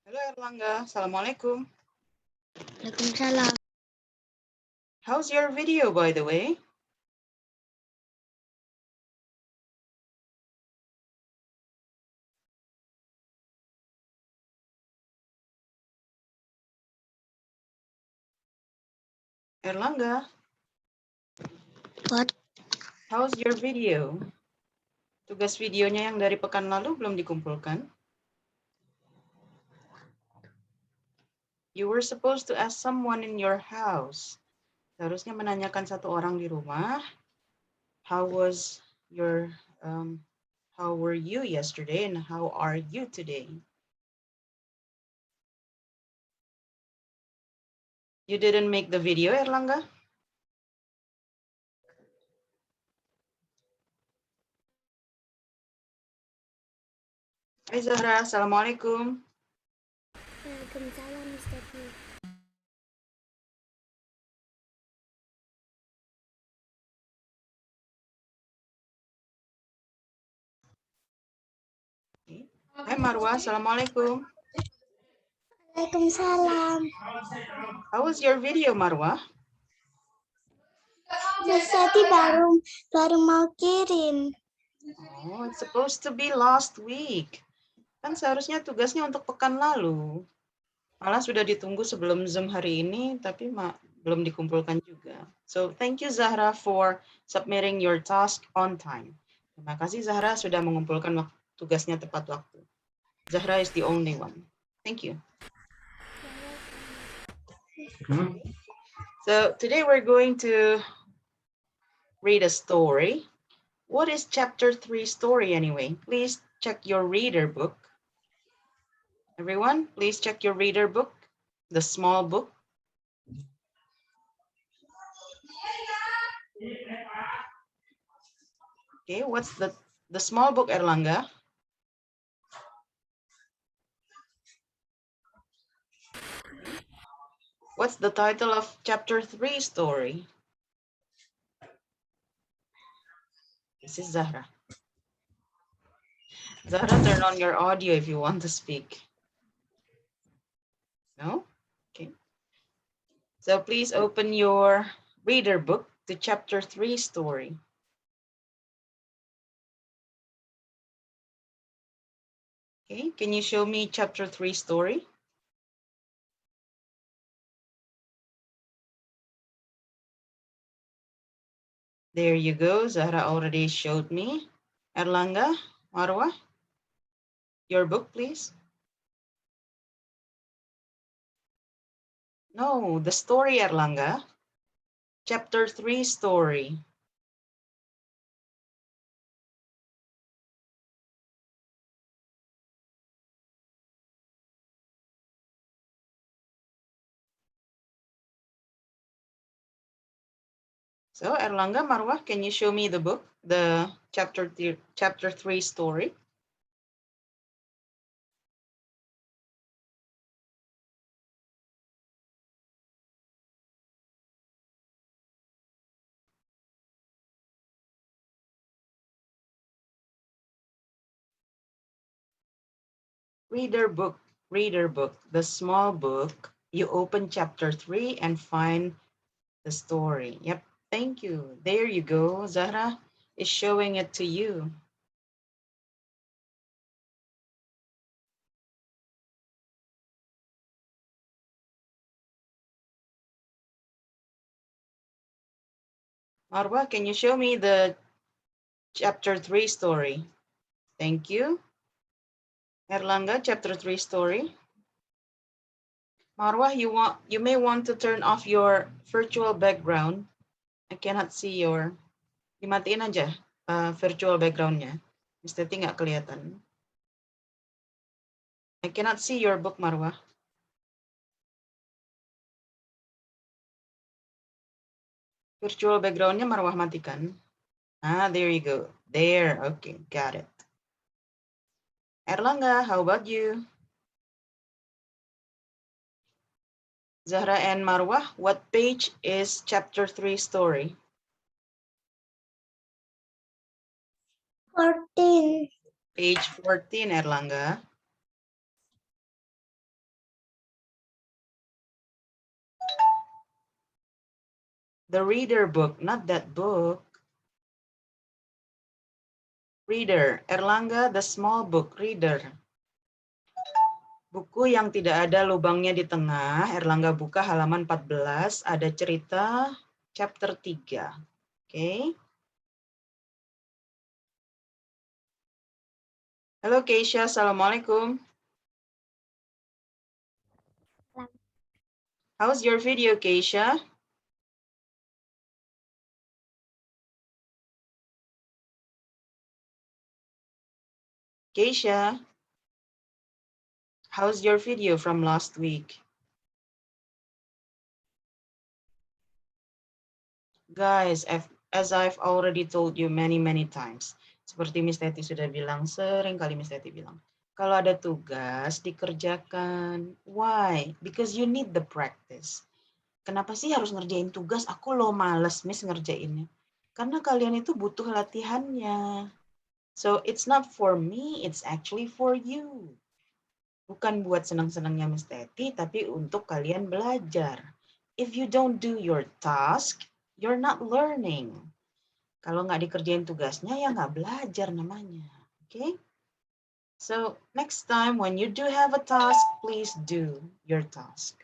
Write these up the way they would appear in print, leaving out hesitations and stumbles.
Halo Erlangga, Assalamualaikum. Waalaikumsalam. How's your video, by the way? Erlangga, What? how's your video? Tugas videonya yang dari pekan lalu belum dikumpulkan? You were supposed to ask someone in your house. Seharusnya menanyakan satu orang di rumah. How was your, how were you yesterday and how are you today? You didn't make the video, Erlangga? Hai Zahra, Assalamualaikum. Waalaikumsalam, Ustaz. Hai Marwa, Assalamualaikum. Waalaikumsalam. How was your video, Marwa? Ustaz baru mau kirim. Oh, it's supposed to be last week. Kan seharusnya tugasnya untuk pekan lalu. Malah sudah ditunggu sebelum Zoom hari ini, tapi belum dikumpulkan juga. So, thank you Zahra for submitting your task on time. Terima kasih Zahra sudah mengumpulkan tugasnya tepat waktu. Zahra is the only one. Thank you. So, today we're going to read a story. What is chapter 3 story anyway? Please check your reader book. Everyone, please check your reader book, the small book. Okay, what's the small book, Erlangga? What's the title of chapter 3 story? This is Zahra. Zahra, turn on your audio if you want to speak. No? Okay. So please open your reader book to chapter 3 story. Okay, can you show me chapter 3 story? There you go. Zahra already showed me. Erlangga, Marwa, your book, please. No, the story, Erlangga. Chapter 3 story. So Erlangga, Marwa, can you show me the book, the chapter 3 story? Reader book, the small book. You open chapter 3 and find the story. Yep, thank you. There you go. Zahra is showing it to you. Marwa, can you show me the chapter 3 story? Thank you. Erlangga, chapter 3 story. Marwa, you may want to turn off your virtual background. I cannot see your, dimatiin aja virtual backgroundnya. Mr. T nggak kelihatan. I cannot see your book, Marwa. Virtual backgroundnya Marwah matikan. Ah, there you go. There, okay, got it. Erlangga, how about you? Zahra and Marwah, what page is chapter 3 story? 14. Page 14, Erlangga. The reader book, not that book. Reader. Erlangga, the small book. Reader. Buku yang tidak ada lubangnya di tengah. Erlangga buka halaman 14. Ada cerita chapter 3. Okay. Halo Keisha, Assalamualaikum. How's your video, Keisha? Keisha, how's your video from last week? Guys, as I've already told you many times, seperti Miss Teti sudah bilang, sering kali Miss Teti bilang, kalau ada tugas dikerjakan. Why? Because you need the practice. Kenapa sih harus ngerjain tugas? Aku loh males Miss ngerjainnya. Karena kalian itu butuh latihannya. So it's not for me, it's actually for you. Bukan buat senang-senangnya Miss Teti, tapi untuk kalian belajar. If you don't do your task, you're not learning. Kalau nggak dikerjain tugasnya, ya nggak belajar namanya. Okay? So next time when you do have a task, please do your task.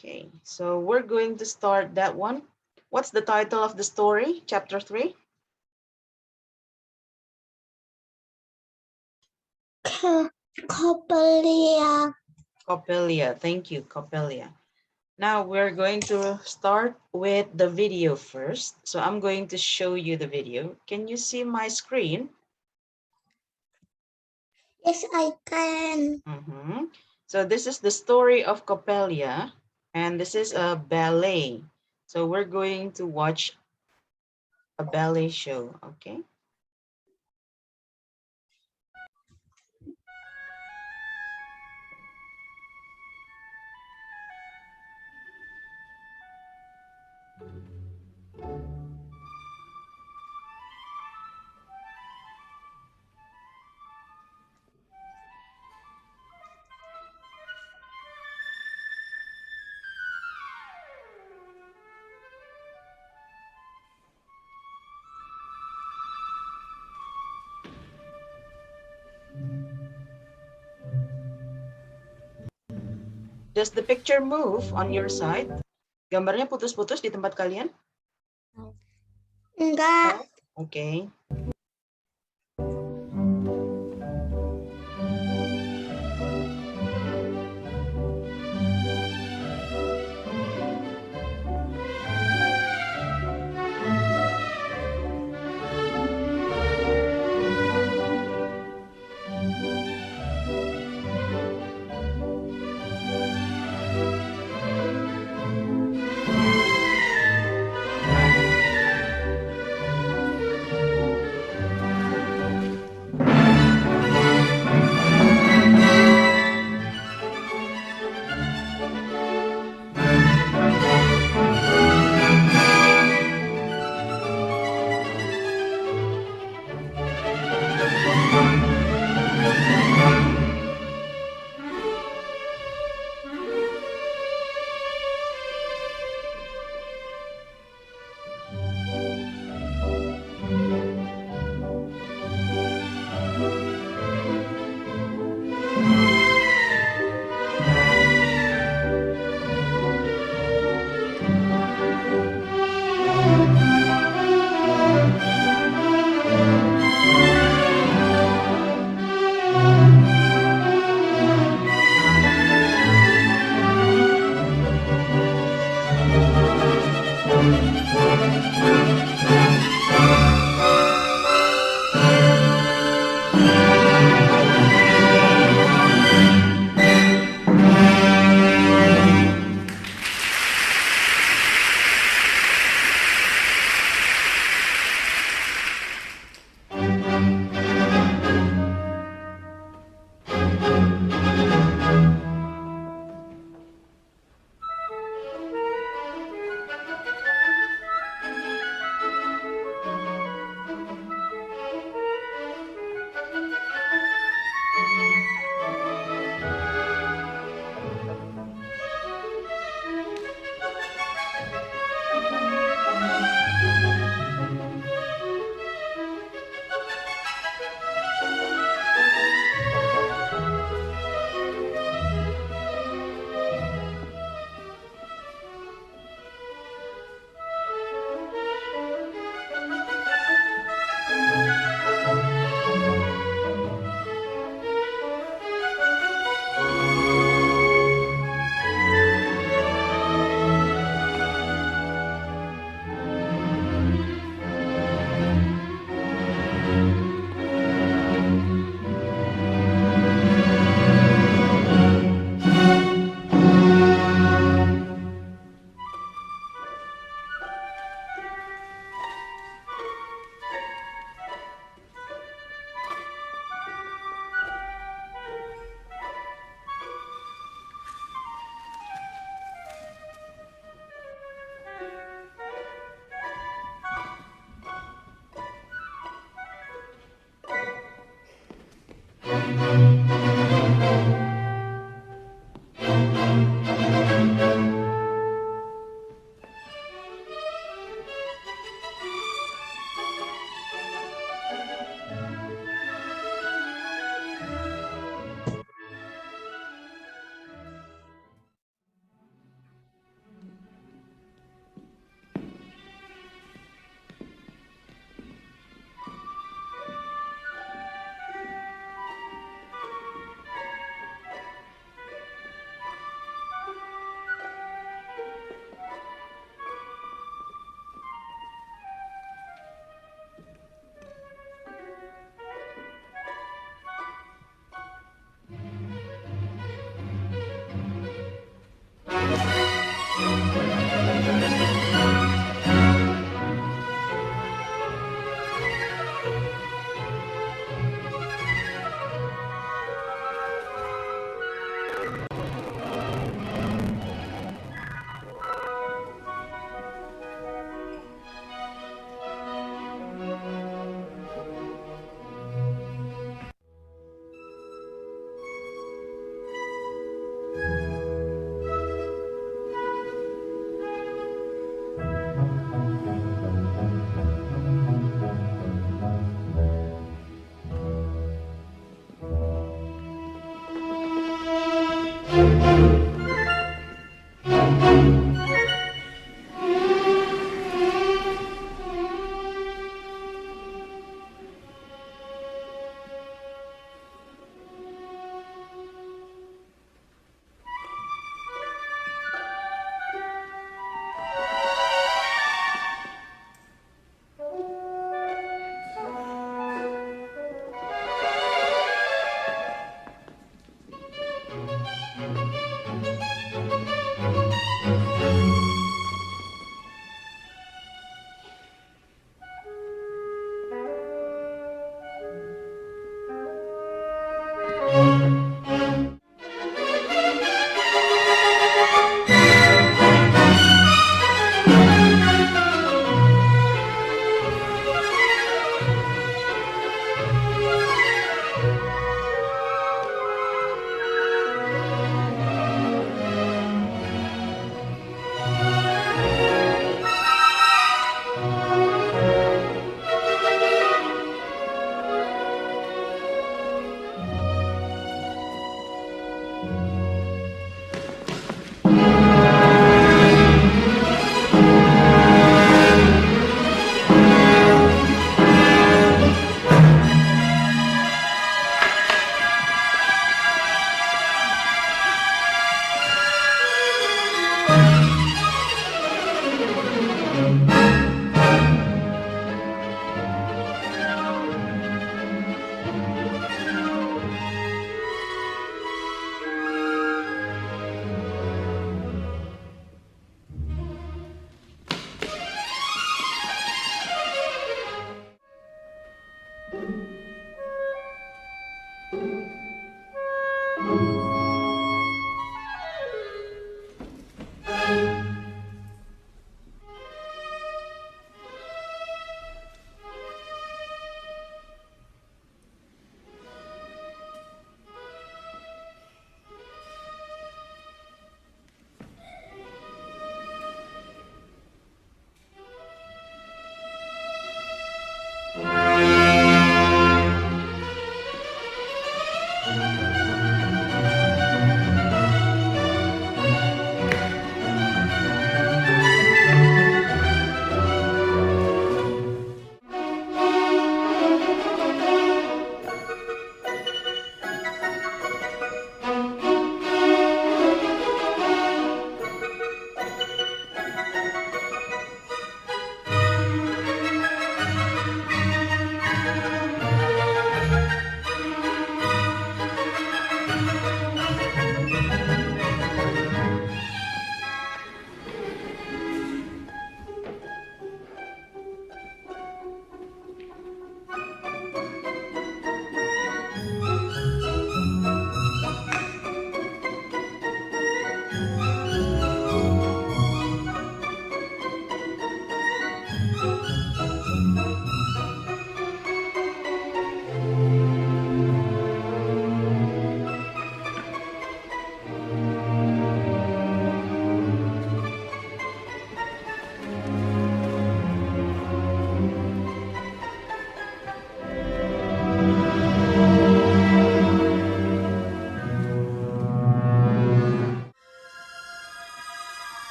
Okay, so we're going to start that one. What's the title of the story, chapter 3? Copelia. Copelia, thank you, Copelia. Now we're going to start with the video first. So I'm going to show you the video. Can you see my screen? Yes, I can. So this is the story of Copelia, and this is a ballet. So we're going to watch a ballet show, okay? Does the picture move on your side? Gambarnya putus-putus di tempat kalian? Enggak. Okay.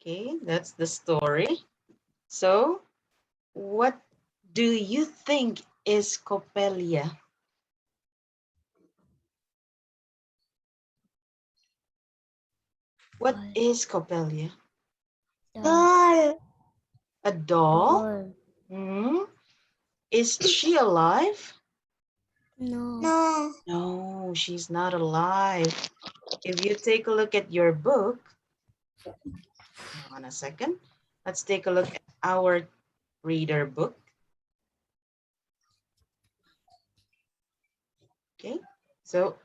Okay, that's the story. So, what do you think is Coppelia? What is Coppelia? Doll. A doll? Hmm? Is she alive? No. No, she's not alive. If you take a look at your book, hang on a second. Let's take a look at our reader book. Okay, so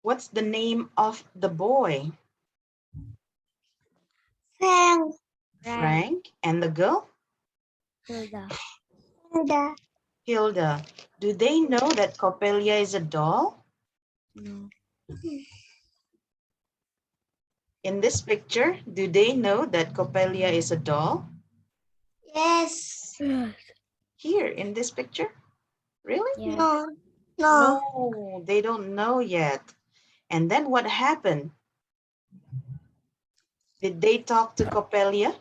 what's the name of the boy? Frank. Frank. And the girl? Hilda. Hilda. Do they know that Coppelia is a doll? In this picture, do they know that Coppelia is a doll? Yes. Here in this picture? Really? No. No. No, they don't know yet. And then what happened? Did they talk to Coppelia?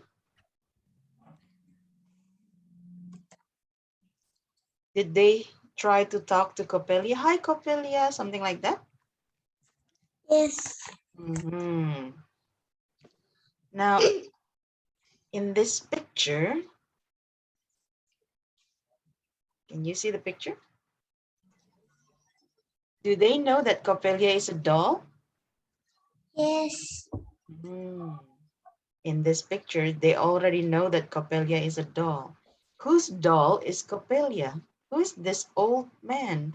Did they try to talk to Coppelia? Hi, Coppelia, something like that? Yes. Now, in this picture, can you see the picture? Do they know that Coppelia is a doll? Yes. In this picture, they already know that Coppelia is a doll. Whose doll is Coppelia? Who is this old man?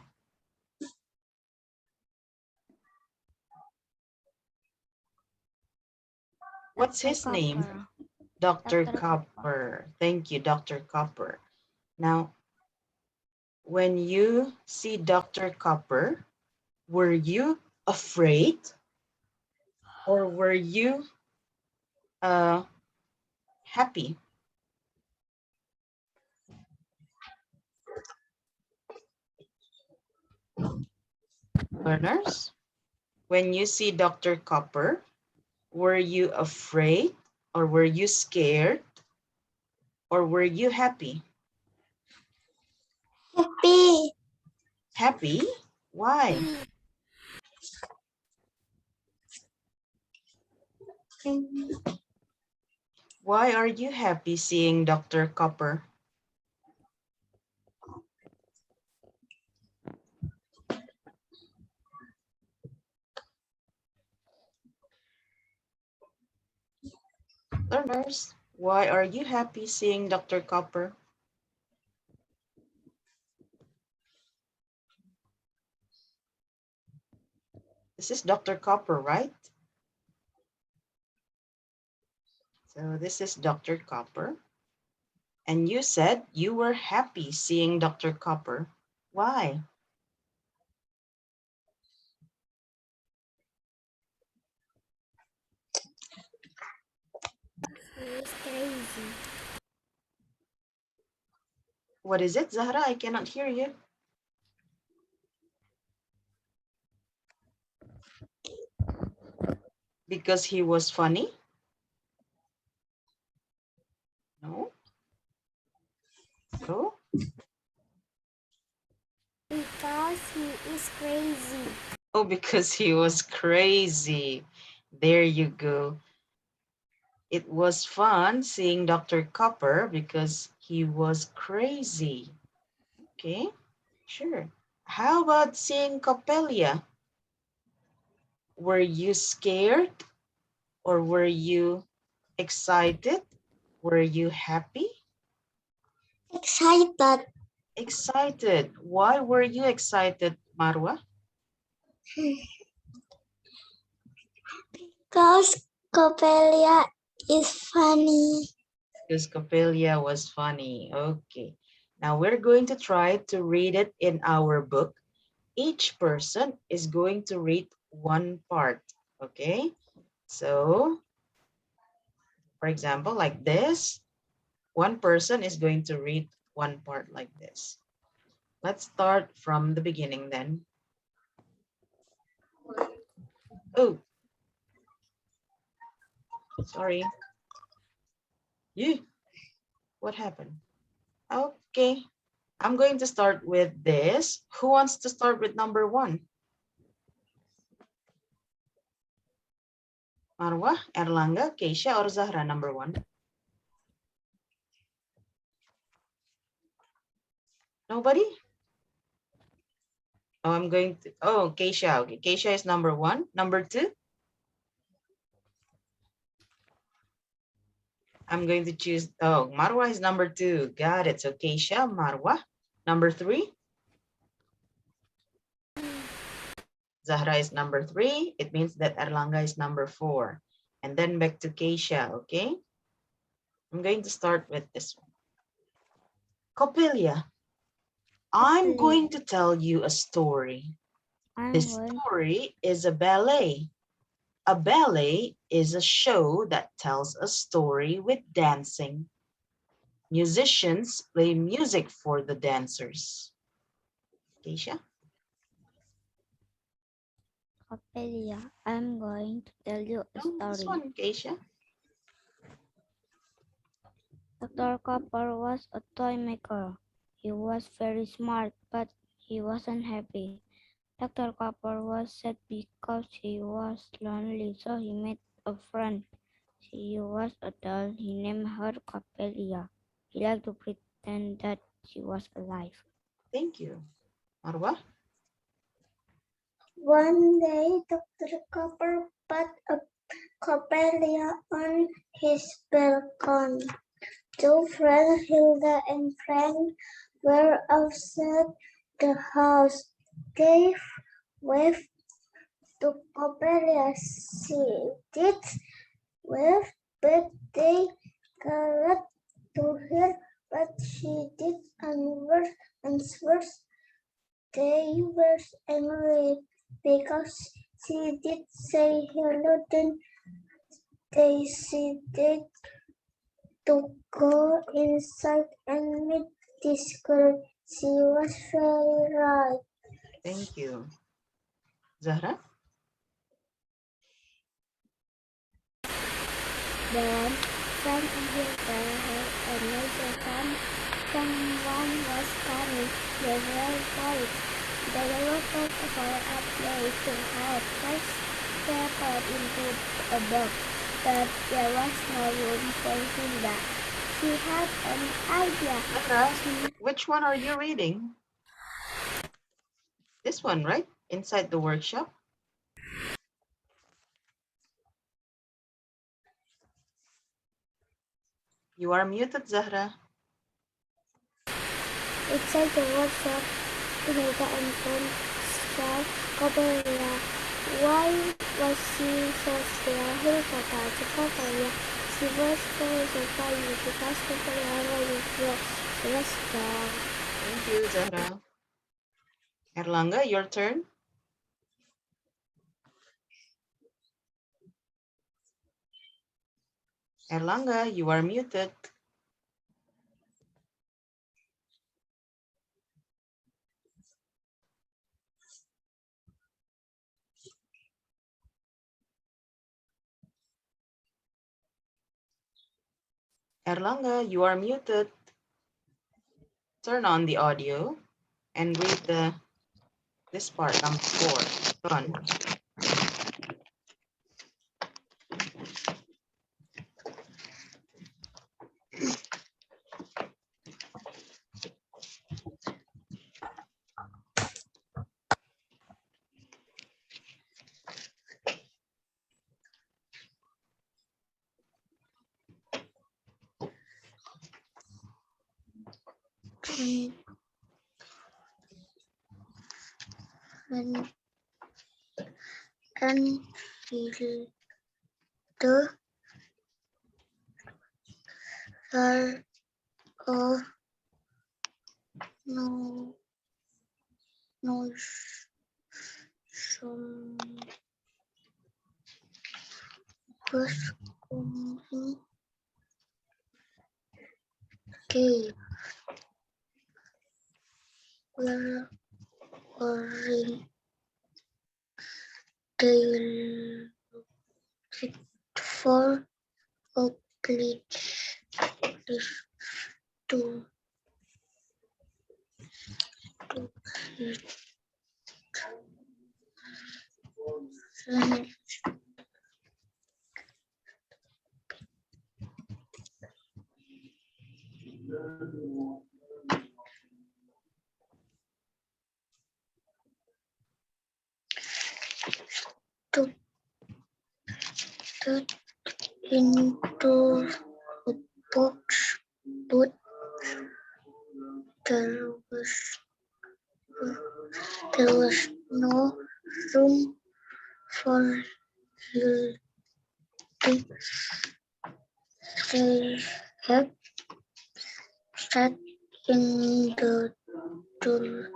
What's his name? Dr. Copper. Thank you, Dr. Copper. Now, when you see Dr. Copper, were you afraid or were you happy? Learners, when you see Dr. Copper, were you afraid or were you scared or were you happy? Happy. Happy? Why? Why are you happy seeing Dr. Copper? Learners, why are you happy seeing Dr. Copper? This is Dr. Copper, right? So this is Dr. Copper. And you said you were happy seeing Dr. Copper. Why? He's crazy. What is it, Zahra? I cannot hear you. Because he was funny? No. So? Because he is crazy. Oh, because he was crazy. There you go. It was fun seeing Dr. Copper because he was crazy. Okay, sure. How about seeing Coppelia? Were you scared or were you excited? Were you happy? Excited. Excited. Why were you excited, Marwa? Because Coppelia is funny. Because Coppelia was funny. Okay. Now we're going to try to read it in our book. Each person is going to read one part. Okay. So, for example, like this, one person is going to read one part like this. Let's start from the beginning then. Oh, Sorry. Yeah. What happened? Okay. I'm going to start with this. Who wants to start with number 1? Marwa, Erlangga, Keisha, or Zahra, number 1? Nobody? Oh, I'm going to, oh, Keisha. Okay, Keisha is number 1. Number 2? I'm going to choose, oh, Marwa is number 2. Got it. So Keisha, Marwa. Number 3? Zahra is number 3. It means that Erlangga is number 4. And then back to Keisha, okay? I'm going to start with this one. Coppelia, I'm going to tell you a story. This story is a ballet. A ballet is a show that tells a story with dancing. Musicians play music for the dancers. Keisha? Coppelia, I'm going to tell you a No, this story. one, Keisha. Dr. Copper was a toy maker. He was very smart, but he wasn't happy. Dr. Copper was sad because he was lonely, so he made a friend. She was a doll. He named her Coppelia. He liked to pretend that she was alive. Thank you. Marwa? One day, Dr. Copper put a Coppelia on his balcony. Two friends, Hilda and Frank, were outside the house. They waved to Coppelia. She did wave, but they called to her, but she did answer. They were angry because she did say hello, then they decided to go inside and meet this girl. She was very right. Thank you. Zahra? Then Frank and Hilda heard a noise from someone was coming. They were worried. They looked for a place to hide. First, they got into a box, but there was no room for Hilda. She had an idea. Zahra, which one are you reading? This one, right? Inside the workshop? You are muted, Zahra. Inside the workshop, Hilda and Frank saw Coppelia. Why was she so scared? Hilda touched Coppelia. She was very surprised because Coppelia was she was strong. Thank you, Zahra. Erlangga, your turn. Erlangga, you are muted. Erlangga, you are muted. Turn on the audio and read this part, number 4. Go on. And Hilda are of no some was coming gay were orange they looked for oblige to put into a box, but there was no room for you. They had sat in the doorway.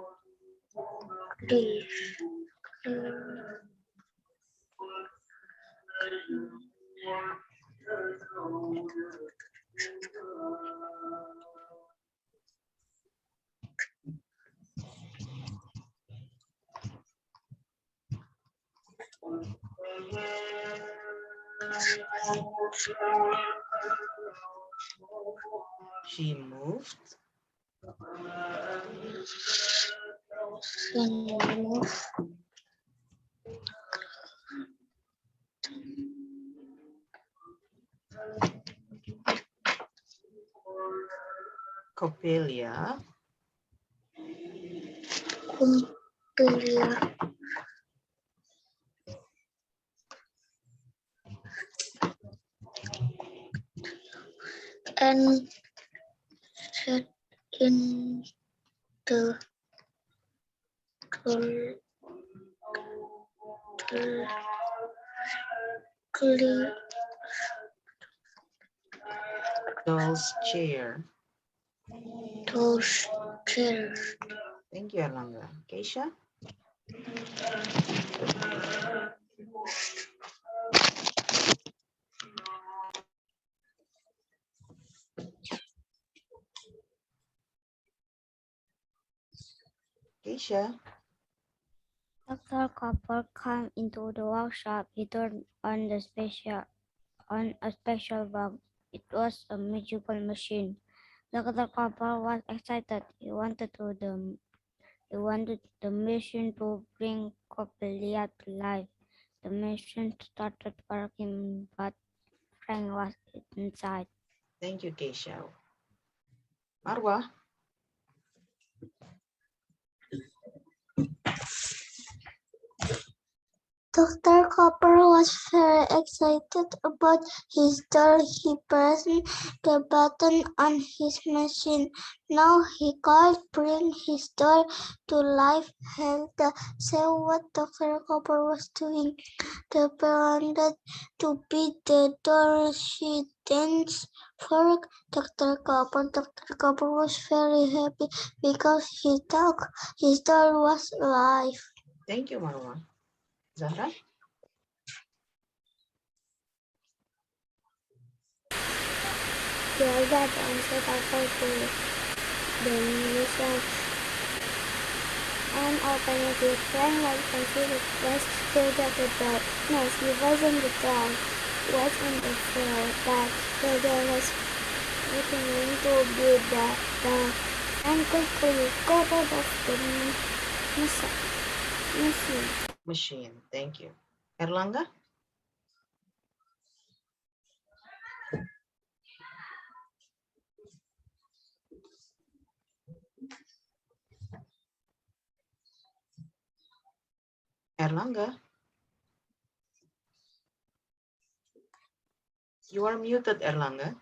She moved. Coppelia. And sat in the Doll's chair. those chairs. Thank you, Erlangga. Keisha? Keisha? Dr. Copper came into the workshop. He turned on a special bulb. It was a magical machine. Dr. Copper was excited. He wanted the machine to bring Coppelia to life. The machine started working, but Frank was inside. Thank you, Keisha. Marwa? Dr. Copper was very excited about his doll. He pressed the button on his machine. Now he could bring his doll to life. Hilda saw what Dr. Copper was doing. The bear wanted to be the doll she danced for Dr. Copper. Dr. Copper was very happy because he thought his doll was alive. Thank you, Marwa. Zahra? Hilda danced over to the musicians and opened it. Frank was confused. Was Hilda the doll? No, she wasn't the doll. She was in the floor, but Hilda was pretending to be the doll. And quickly got out of the Machine. Thank you. Erlangga? Erlangga? You are muted, Erlangga.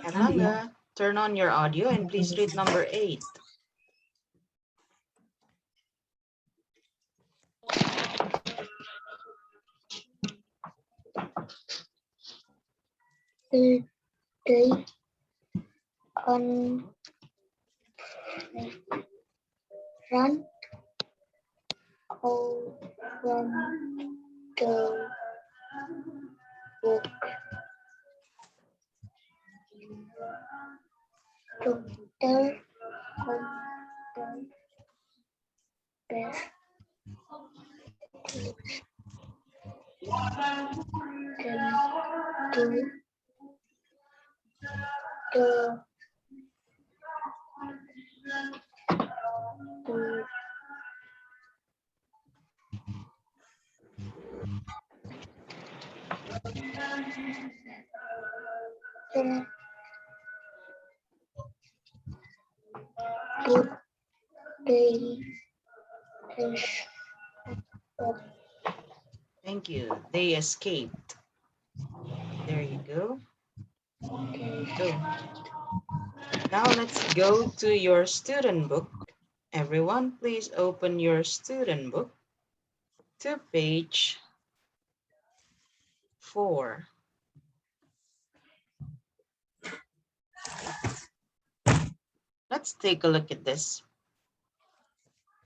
Erlangga, turn on your audio and please read number 8. They on run from the book. Doctor compared them to the book they Thank you. They escaped. There you go. Go. Now let's go to your student book. Everyone, please open your student book to page 4. Let's take a look at this.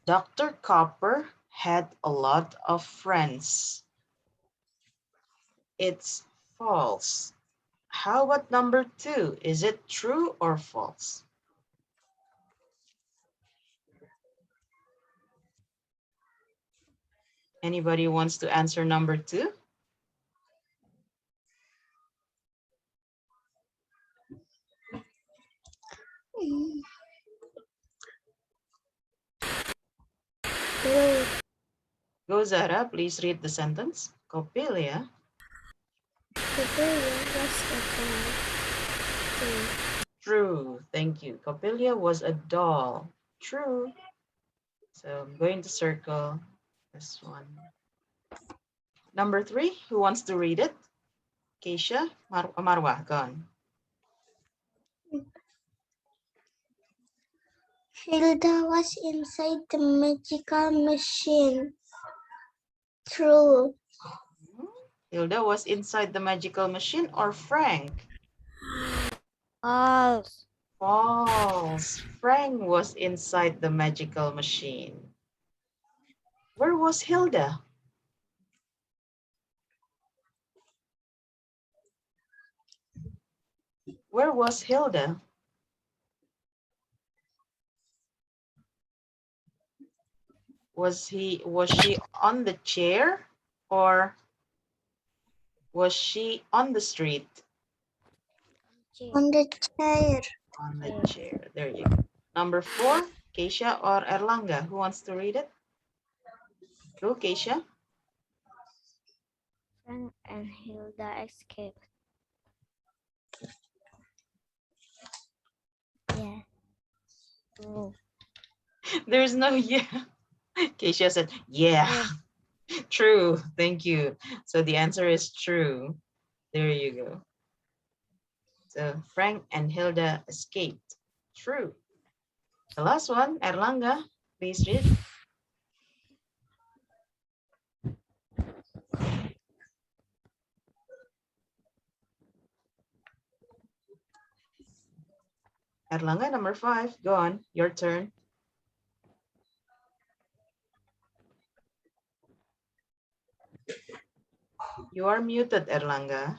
Dr. Copper had a lot of friends. It's false. How about number 2? Is it true or false? Anybody wants to answer number 2? True. Go, Zara, please read the sentence. Coppelia. Coppelia was a doll. True. True. Thank you. Coppelia was a doll. True. So I'm going to circle this one. Number 3, who wants to read it? Keisha, Marwa, go on. Hilda was inside the magical machine. True. Hilda was inside the magical machine, or Frank? False. False. Frank was inside the magical machine. Where was Hilda? Where was Hilda? Was she on the chair, or was she on the street? On the chair. On the chair. There you go. Number 4, Keisha or Erlanga? Who wants to read it? Go, Keisha. Frank and Hilda escaped. Yeah. True. There's no yeah. Keisha said, yeah. True. Thank you. So the answer is true. There you go. So Frank and Hilda escaped. True. The last one, Erlanga, please read. Erlanga, number 5. Go on. Your turn. You are muted, Erlanga.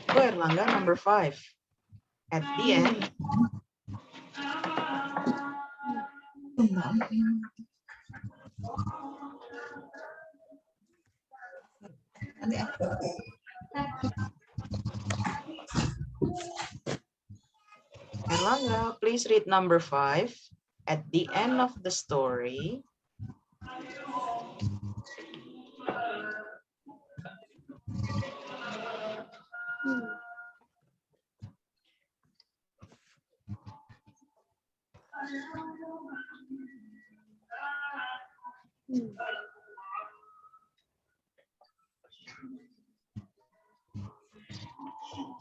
Go, Erlanga, number 5. At the end, Erlanga, please read number 5. At the end of the story,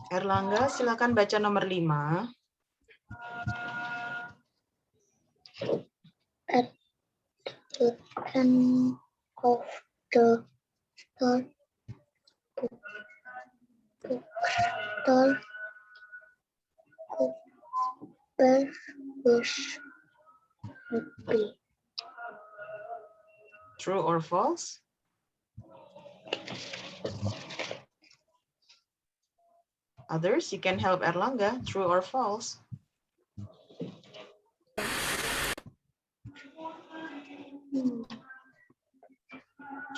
Erlanga, silakan baca nomor 5. and of the tall tall copper bush would be. True or false? Others, you can help Erlangga. True or false?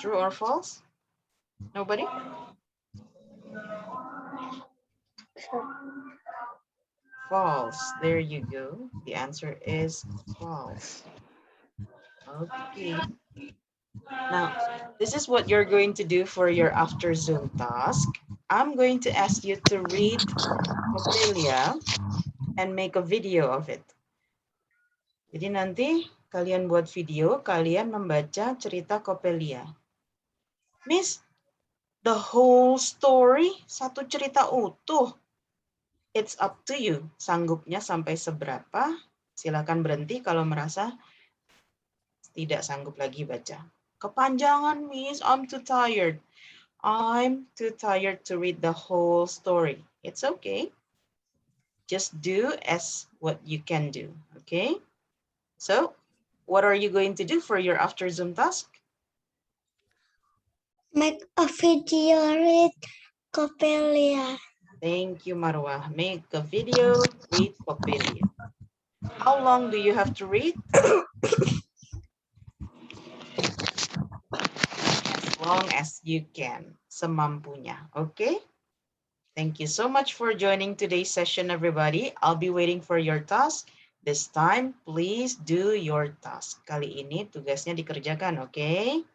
True or false? Nobody? False. There you go. The answer is false. Okay. Now, this is what you're going to do for your after Zoom task. I'm going to ask you to read Coppelia and make a video of it. Jadi nanti kalian buat video, kalian membaca cerita Coppelia. Miss, the whole story, satu cerita utuh. It's up to you. Sanggupnya sampai seberapa? Silakan berhenti kalau merasa tidak sanggup lagi baca. Kepanjangan, Miss. I'm too tired. I'm too tired to read the whole story. It's okay. Just do as what you can do, okay? So, what are you going to do for your after Zoom task? Make a video, read Coppelia. Thank you, Marwa. Make a video, read Coppelia. How long do you have to read? As long as you can, semampunya, okay? Thank you so much for joining today's session, everybody. I'll be waiting for your task. This time, please do your task. Kali ini tugasnya dikerjakan, okay?